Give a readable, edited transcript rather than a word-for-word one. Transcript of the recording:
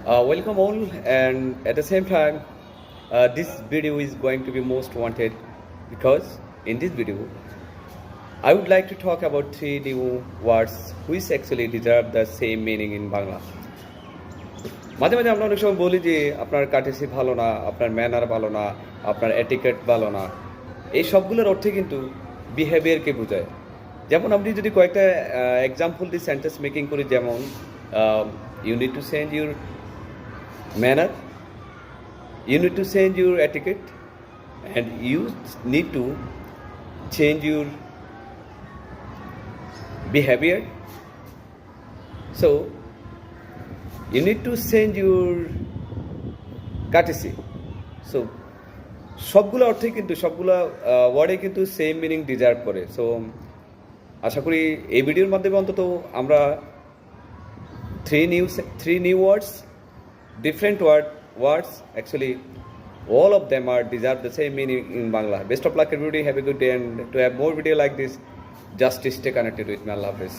Welcome all, and at the same time, this video is going to be most wanted because in this video, I would like to talk about three new words which actually deserve the same meaning in Bangla. মাঝে মাঝে আমরা অনেক সময় বলি যে আপনার courtesy ভালো না, আপনার ম্যানার ভালো না, আপনার এটিকেট ভালো না। এই সবগুলোর অর্থে কিন্তু বিহেভিয়ারকে বোঝায়। যেমন আপনি যদি কয়েকটা এক্সাম্পল দিয়ে সেন্টেন্স মেকিং করি, যেমন you need to change your manner, you need to change your etiquette, and you need to change your behavior. So you need to change your courtesy. So সবগুলো অর্থে কিন্তু সবগুলো ওয়ার্ডে কিন্তু সেম মিনিং ডিজার্ভ করে। So আশা করি এই ভিডিওর মাধ্যমে অন্তত আমরা three new words, different words, actually all of them are deserve the same meaning in Bangla. Best of luck everybody, have a good day, and to have more video like this, just stay connected with me. Allah Hafiz.